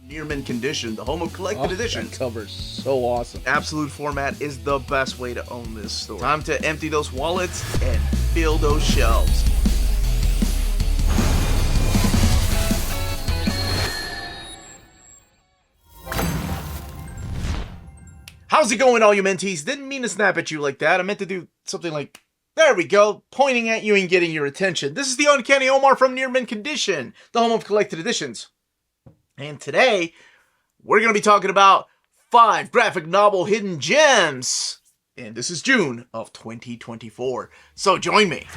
Near mint condition, the home of collected editions. That cover's so awesome. Absolute format is the best way to own this store. Time to empty those wallets and fill those shelves. How's it going, all you mentees? Didn't mean to snap at you like that. I meant to do something like, there we go, pointing at you and getting your attention. This is the Uncanny Omar from Near Mint Condition, the home of collected editions. And today, we're going to be talking about 5 graphic novel hidden gems. And this is June of 2024. So join me.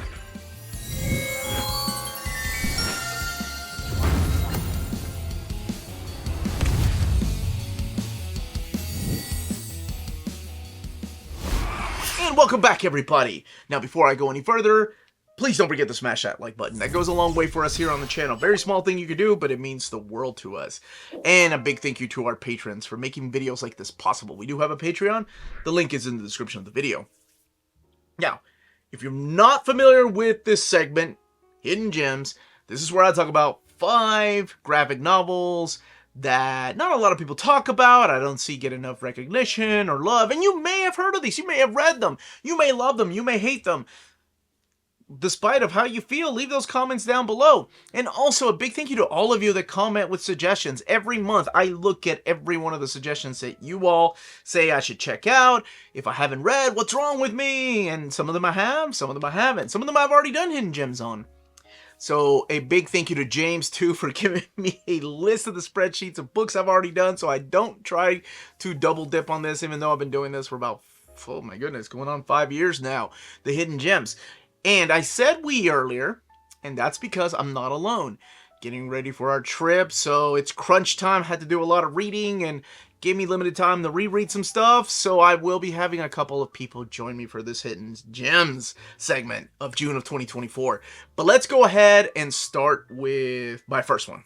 And welcome back, everybody. Now, before I go any further, please don't forget to smash that like button. That goes a long way for us here on the channel. Very small thing you can do, but it means the world to us. And a big thank you to our patrons for making videos like this possible. We do have a Patreon. The link is in the description of the video. Now, if you're not familiar with this segment, Hidden Gems, this is where I talk about 5 graphic novels that not a lot of people talk about. I don't see get enough recognition or love. And you may have heard of these. You may have read them. You may love them. You may hate them. Despite of how you feel, leave those comments down below. And also a big thank you to all of you that comment with suggestions. Every month I look at every one of the suggestions that you all say I should check out. If I haven't read, what's wrong with me? And some of them I have, some of them I haven't. Some of them I've already done hidden gems on. So a big thank you to James too for giving me a list of the spreadsheets of books I've already done, so I don't try to double dip on this, even though I've been doing this for about, oh my goodness, going on 5 years now, the hidden gems. And I said we earlier, and that's because I'm not alone. Getting ready for our trip, so it's crunch time. Had to do a lot of reading and gave me limited time to reread some stuff, so I will be having a couple of people join me for this Hidden Gems segment of June of 2024. But let's go ahead and start with my first one.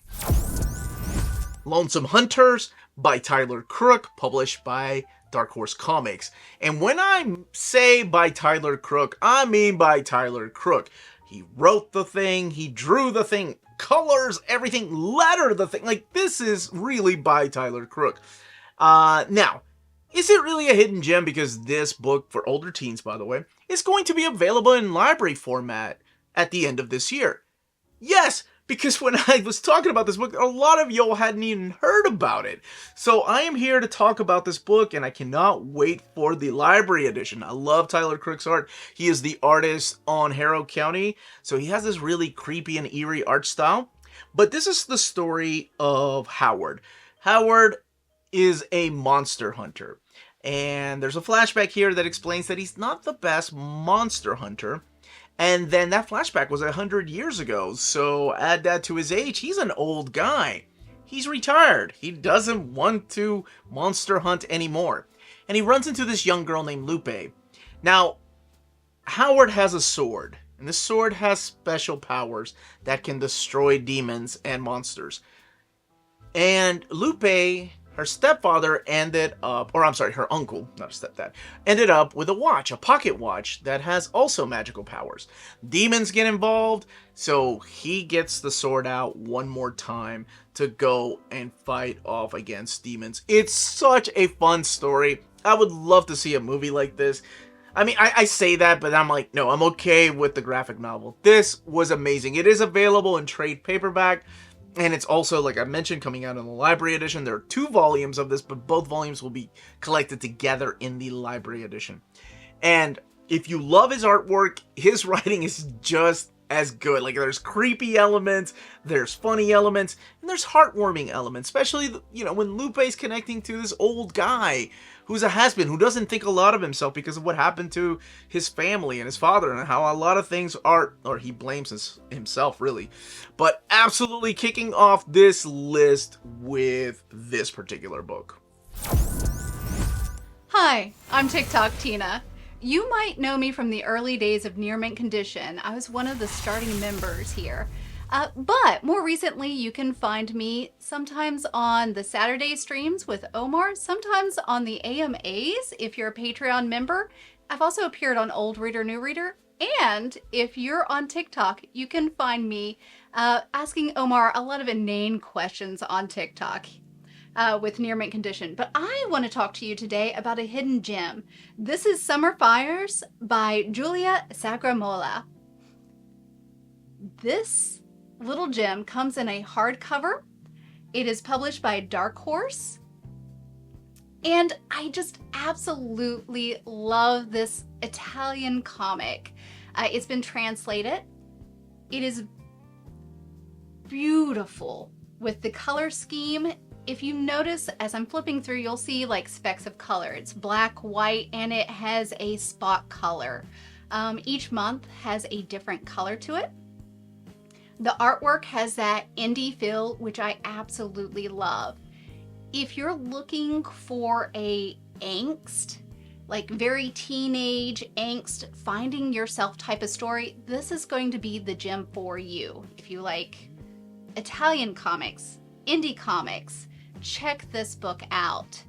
Lonesome Hunters by Tyler Crook, published by Dark Horse Comics. And when I say by Tyler Crook, I mean by Tyler Crook. He wrote the thing, he drew the thing, colors, everything, lettered the thing. Like, this is really by Tyler Crook. Now, is it really a hidden gem? Because this book, for older teens by the way, is going to be available in library format at the end of this year. Yes, because when I was talking about this book, a lot of y'all hadn't even heard about it. So I am here to talk about this book, and I cannot wait for the library edition. I love Tyler Crook's art. He is the artist on Harrow County, so he has this really creepy and eerie art style. But this is the story of Howard. Howard is a monster hunter, and there's a flashback here that explains that he's not the best monster hunter. And then that flashback was 100 years ago, so add that to his age, he's an old guy. He's retired. He doesn't want to monster hunt anymore. And he runs into this young girl named Lupe. Now, Howard has a sword, and this sword has special powers that can destroy demons and monsters. And Lupe, her stepfather, ended up, or I'm sorry, her uncle, not a stepdad, ended up with a watch, a pocket watch that has also magical powers. Demons get involved, so he gets the sword out one more time to go and fight off against demons. It's such a fun story. I would love to see a movie like this. I mean, I say that, but I'm like, no, I'm okay with the graphic novel. This was amazing. It is available in trade paperback. And it's also, like I mentioned, coming out in the library edition. There are 2 volumes of this, but both volumes will be collected together in the library edition. And if you love his artwork, his writing is just as good. Like, there's creepy elements, there's funny elements, and there's heartwarming elements. Especially, you know, when Lupe's connecting to this old guy who's a has-been, who doesn't think a lot of himself because of what happened to his family and his father, and how a lot of things are, or he blames himself really. But absolutely kicking off this list with this particular book. Hi, I'm TikTok Tina. You might know me from the early days of Near Mint Condition. I was one of the starting members here. But more recently, you can find me sometimes on the Saturday streams with Omar, sometimes on the AMAs if you're a Patreon member. I've also appeared on Old Reader, New Reader. And if you're on TikTok, you can find me asking Omar a lot of inane questions on TikTok. with Near Mint Condition. But I want to talk to you today about a hidden gem. This is Summer Fires by Julia Sagramola. This little gem comes in a hardcover. It is published by Dark Horse. And I just absolutely love this Italian comic. It's been translated. It is beautiful with the color scheme. If you notice, as I'm flipping through, you'll see like specks of color. It's black, white, and it has a spot color. Each month has a different color to it. The artwork has that indie feel, which I absolutely love. If you're looking for a angst, like very teenage angst, finding yourself type of story, this is going to be the gem for you. If you like Italian comics, indie comics, check this book out.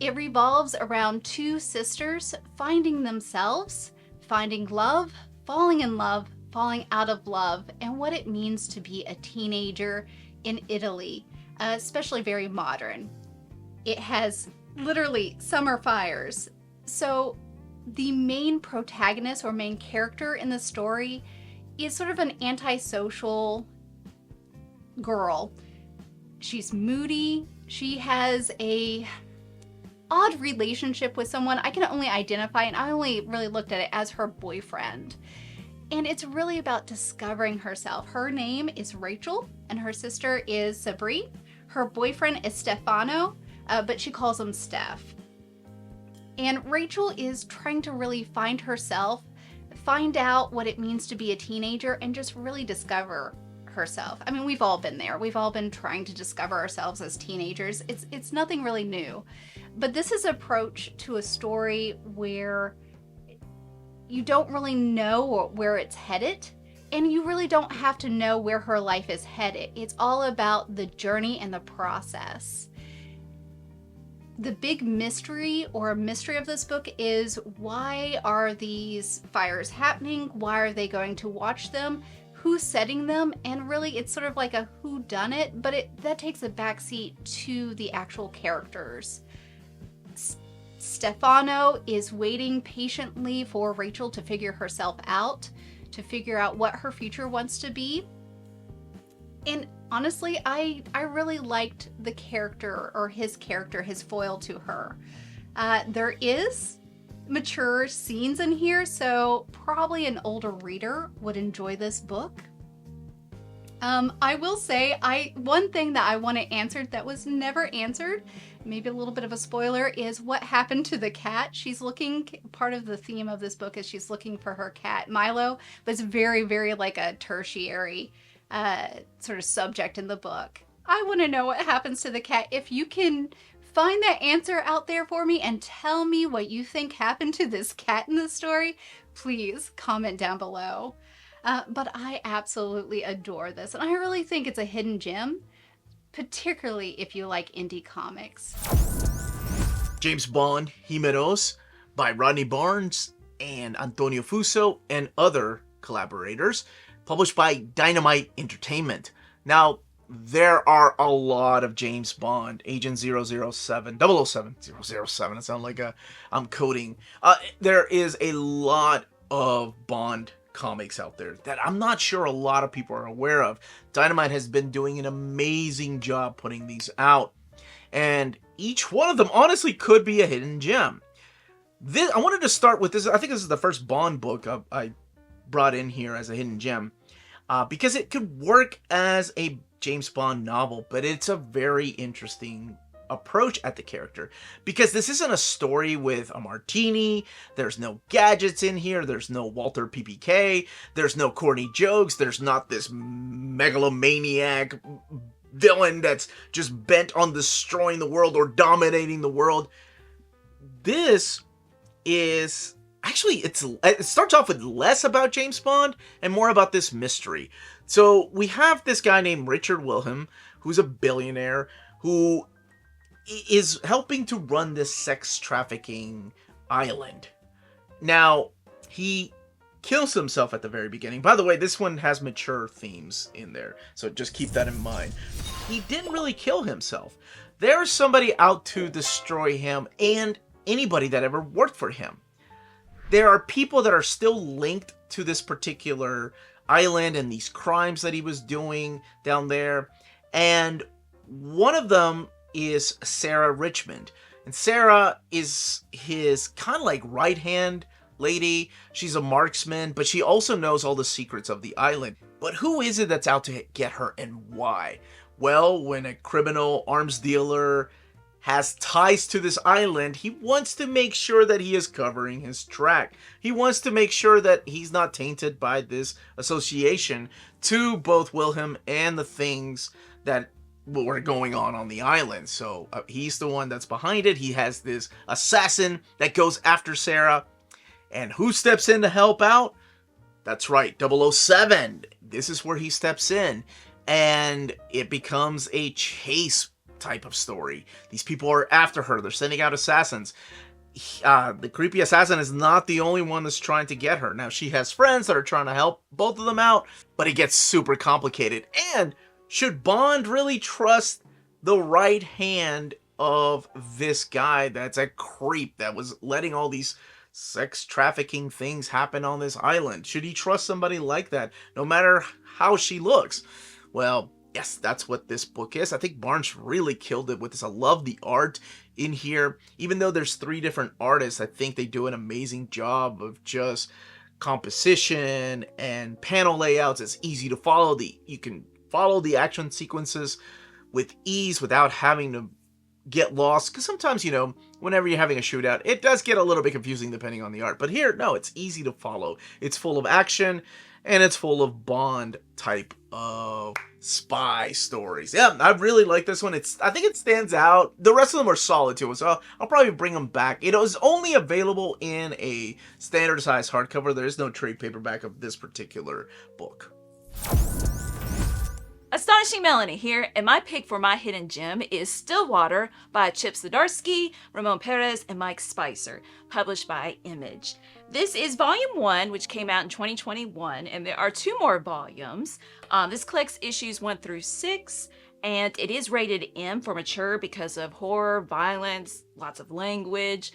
It revolves around two sisters finding themselves, finding love, falling in love, falling out of love, and what it means to be a teenager in Italy, especially very modern. It has literally summer fires. So the main protagonist or main character in the story is sort of an antisocial girl. She's moody. She has a odd relationship with someone I can only identify, and I only really looked at it as her boyfriend. And it's really about discovering herself. Her name is Rachel, and her sister is Sabri. Her boyfriend is Stefano, but she calls him Steph. And Rachel is trying to really find herself, find out what it means to be a teenager, and just really discover herself. I mean, we've all been there. We've all been trying to discover ourselves as teenagers. It's nothing really new. But this is an approach to a story where you don't really know where it's headed, and you really don't have to know where her life is headed. It's all about the journey and the process. The big mystery of this book is, why are these fires happening? Why are they going to watch them? Who's setting them? And really, it's sort of like a whodunit, but that takes a backseat to the actual characters. Stefano is waiting patiently for Rachel to figure herself out, to figure out what her future wants to be. And honestly, I really liked the character, or his character, his foil to her. There is mature scenes in here, so probably an older reader would enjoy this book. I will say, one thing that I want to answer that was never answered, maybe a little bit of a spoiler, is what happened to the cat. She's looking, part of the theme of this book is she's looking for her cat, Milo, but it's very, very like a tertiary sort of subject in the book. I want to know what happens to the cat. If you can find that answer out there for me and tell me what you think happened to this cat in the story, please comment down below. But I absolutely adore this, and I really think it's a hidden gem, particularly if you like indie comics. James Bond, Himeros, by Rodney Barnes and Antonio Fuso and other collaborators, published by Dynamite Entertainment. Now, there are a lot of James Bond, Agent 007, 007, 007, it sounds like I'm coding. There is a lot of Bond comics out there that I'm not sure a lot of people are aware of. Dynamite has been doing an amazing job putting these out, and each one of them honestly could be a hidden gem. I wanted to start with this. I think this is the first Bond book I brought in here as a hidden gem, because it could work as a James Bond novel, but it's a very interesting approach at the character, because this isn't a story with a martini. There's no gadgets in here. There's no Walter PPK. There's no corny jokes. There's not this megalomaniac villain that's just bent on destroying the world or dominating the world. This is actually, it starts off with less about James Bond and more about this mystery. So we have this guy named Richard Wilhelm, who's a billionaire, who is helping to run this sex trafficking island. Now, he kills himself at the very beginning. By the way, this one has mature themes in there, so just keep that in mind. He didn't really kill himself. there's somebody out to destroy him and anybody that ever worked for him. There are people that are still linked to this particular island and these crimes that he was doing down there. And one of them is Sarah Richmond. And Sarah is his kind of like right-hand lady. She's a marksman, but she also knows all the secrets of the island. But who is it that's out to get her and why? Well, when a criminal arms dealer has ties to this island, he wants to make sure that he is covering his track. He wants to make sure that he's not tainted by this association to both Wilhelm and the things that were going on the island. So he's the one that's behind it. He has this assassin that goes after Sarah. And who steps in to help out? That's right, 007. This is where he steps in. And it becomes a chase type of story. These people are after her. They're sending out assassins. The creepy assassin is not the only one that's trying to get her. Now, she has friends that are trying to help both of them out, but it gets super complicated. And should Bond really trust the right hand of this guy that's a creep that was letting all these sex trafficking things happen on this island? Should he trust somebody like that, no matter how she looks? Well, yes, that's what this book is. I think Barnes really killed it with this. I love the art in here. Even though there's 3 different artists, I think they do an amazing job of just composition and panel layouts. It's easy to follow. You can follow the action sequences with ease without having to get lost. Because sometimes, whenever you're having a shootout, it does get a little bit confusing depending on the art. But here, no, it's easy to follow. It's full of action, and it's full of Bond type of spy stories. Yeah, I really like this one. I think it stands out. The rest of them are solid too, so I'll probably bring them back. It was only available in a standard size hardcover. There is no trade paperback of this particular book. Astonishing Melanie here, and my pick for my hidden gem is Stillwater by Chip Zdarsky, Ramon Perez, and Mike Spicer, published by Image. This is volume 1, which came out in 2021, and there are 2 more volumes. This collects issues 1 through 6, and it is rated M for mature because of horror, violence, lots of language.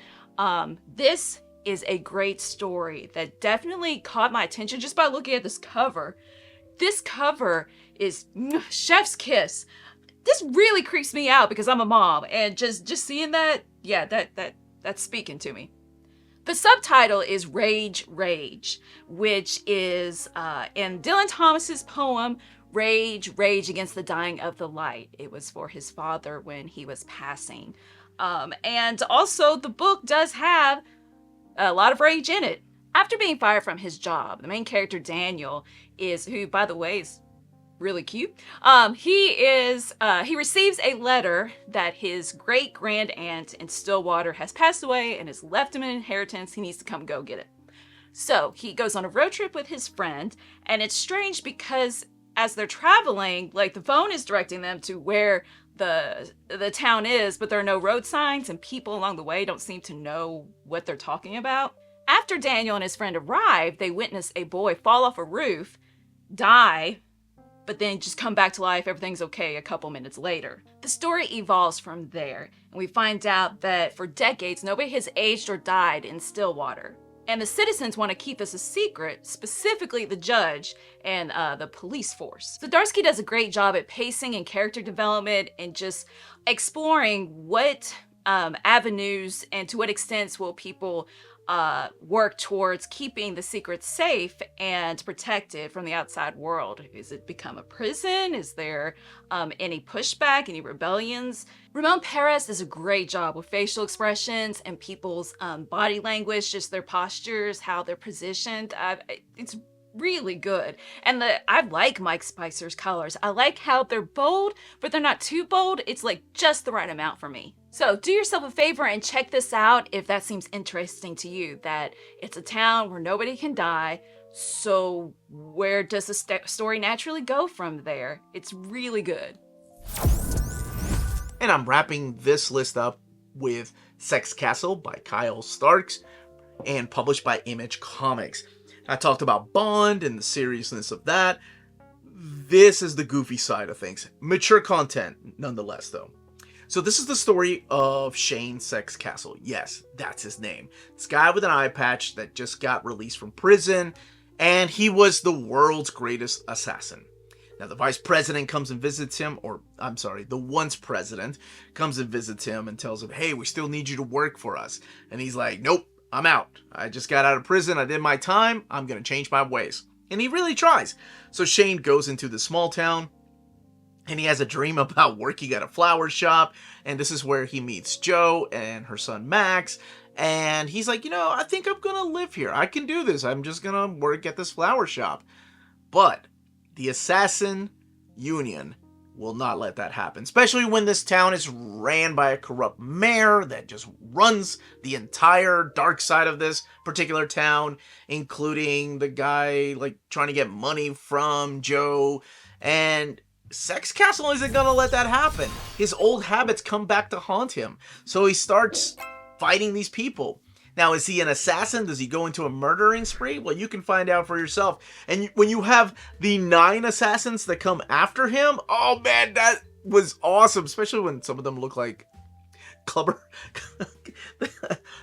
This is a great story that definitely caught my attention just by looking at this cover. This cover is chef's kiss. This really creeps me out because I'm a mom, and just seeing that, yeah, that's speaking to me. The subtitle is Rage, Rage, which is in Dylan Thomas's poem, Rage, Rage Against the Dying of the Light. It was for his father when he was passing. And also the book does have a lot of rage in it. After being fired from his job, the main character Daniel who by the way is really cute. He receives a letter that his great grand aunt in Stillwater has passed away and has left him an inheritance. He needs to come go get it. So he goes on a road trip with his friend, and it's strange because as they're traveling, like the phone is directing them to where the town is, but there are no road signs, and people along the way don't seem to know what they're talking about. After Daniel and his friend arrive, they witness a boy fall off a roof, die, but then just come back to life. Everything's okay a couple minutes later. The story evolves from there, and we find out that for decades, nobody has aged or died in Stillwater. And the citizens want to keep this a secret, specifically the judge and the police force. Zdarsky does a great job at pacing and character development and just exploring what avenues and to what extents will people work towards keeping the secret safe and protected from the outside world. Is it become a prison? Is there any pushback, any rebellions? Ramon Perez does a great job with facial expressions and people's body language, just their postures, how they're positioned. It's really good. And I like Mike Spicer's colors. I like how they're bold, but they're not too bold. It's like just the right amount for me. So do yourself a favor and check this out if that seems interesting to you, that it's a town where nobody can die. So where does the story naturally go from there? It's really good. And I'm wrapping this list up with Sexcastle by Kyle Starks and published by Image Comics. I talked about Bond and the seriousness of that. This is the goofy side of things. Mature content, nonetheless, though. So this is the story of Shane Sexcastle. Yes, that's his name. This guy with an eye patch that just got released from prison, and he was the world's greatest assassin. Now the vice president comes and visits him, or I'm sorry, the once president comes and visits him and tells him, hey, we still need you to work for us. And he's like, nope, I'm out. I just got out of prison, I did my time, I'm gonna change my ways. And he really tries. So Shane goes into the small town, and he has a dream about working at a flower shop, and this is where he meets Joe and her son Max, and he's like, I think I'm gonna live here. I can do this. I'm just gonna work at this flower shop. But the Assassin Union will not let that happen, especially when this town is ran by a corrupt mayor that just runs the entire dark side of this particular town, including the guy trying to get money from Joe, and Sexcastle isn't gonna let that happen. His old habits come back to haunt him, so he starts fighting these people. Now, is he an assassin? Does he go into a murdering spree? Well, you can find out for yourself. And when you have the 9 assassins that come after him, oh man, that was awesome, especially when some of them look like Clubber,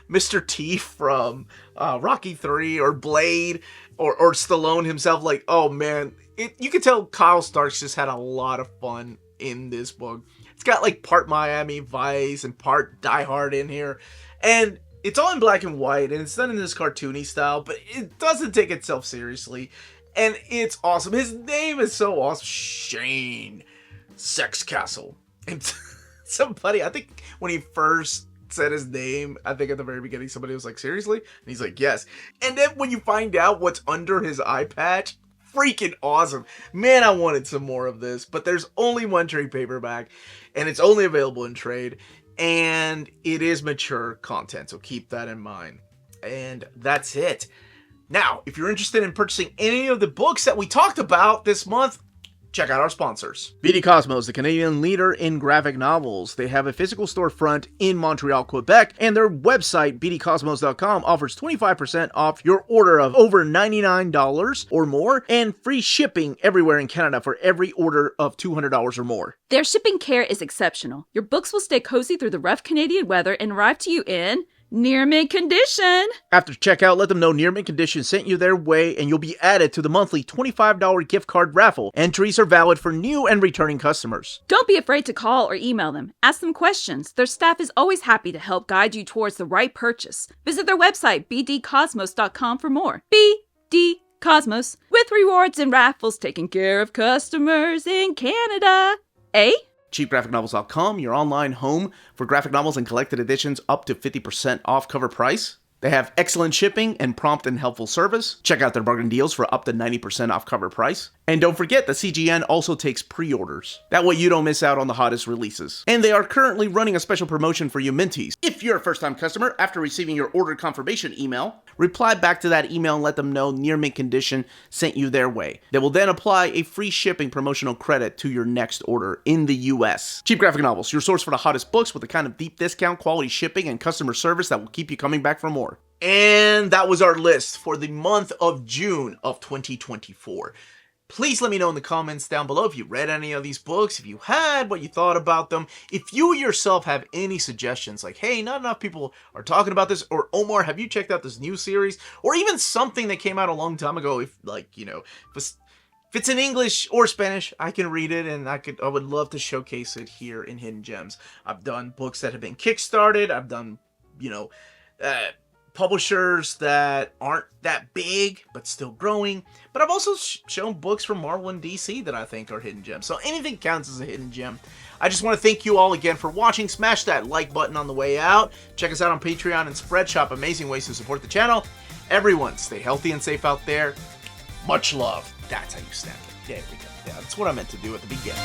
Mr. T from Rocky 3, or Blade, or Stallone himself. Oh man, you could tell Kyle Starks just had a lot of fun in this book. It's got part Miami Vice and part Die Hard in here, and it's all in black and white, and it's done in this cartoony style, but it doesn't take itself seriously, and it's awesome. His name is so awesome, Shane Sexcastle. And somebody, I think when he first said his name, I think at the very beginning, somebody was like, seriously? And he's like, yes. And then when you find out what's under his eye patch, freaking awesome. Man, I wanted some more of this, but there's only one trade paperback, and it's only available in trade, and it is mature content, so keep that in mind. And that's it. Now, if you're interested in purchasing any of the books that we talked about this month, check out our sponsors. BD Cosmos, the Canadian leader in graphic novels. They have a physical storefront in Montreal, Quebec, and their website, bdcosmos.com, offers 25% off your order of over $99 or more, and free shipping everywhere in Canada for every order of $200 or more. Their shipping care is exceptional. Your books will stay cozy through the rough Canadian weather and arrive to you in near mint condition. After checkout, let them know Near Mint Condition sent you their way, and you'll be added to the monthly $25 gift card raffle. Entries are valid for new and returning customers. Don't be afraid to call or email them. Ask them questions. Their staff is always happy to help guide you towards the right purchase. Visit their website, bdcosmos.com, for more. BD Cosmos, with rewards and raffles taking care of customers in Canada. Eh? CheapGraphicNovels.com, your online home for graphic novels and collected editions up to 50% off cover price. They have excellent shipping and prompt and helpful service. Check out their bargain deals for up to 90% off cover price. And don't forget that CGN also takes pre-orders. That way you don't miss out on the hottest releases. And they are currently running a special promotion for you Minties. If you're a first-time customer, after receiving your order confirmation email, reply back to that email and let them know Near Mint Condition sent you their way. They will then apply a free shipping promotional credit to your next order in the US. Cheap Graphic Novels, your source for the hottest books with the kind of deep discount, quality shipping, and customer service that will keep you coming back for more. And that was our list for the month of June of 2024. Please let me know in the comments down below if you read any of these books, if you had, what you thought about them. If you yourself have any suggestions, like, hey, not enough people are talking about this, or Omar, have you checked out this new series, or even something that came out a long time ago, if it's in English or Spanish, I can read it, and I would love to showcase it here in Hidden Gems. I've done books that have been kickstarted. I've done, publishers that aren't that big but still growing, but I've also shown books from Marvel and DC that I think are hidden gems, so anything counts as a hidden gem. I just want to thank you all again for watching. Smash that like button on the way out. Check us out on Patreon and Spreadshop, amazing ways to support the channel. Everyone, stay healthy and safe out there. Much love. That's how you snap it. There we go. Yeah, that's what I meant to do at the beginning.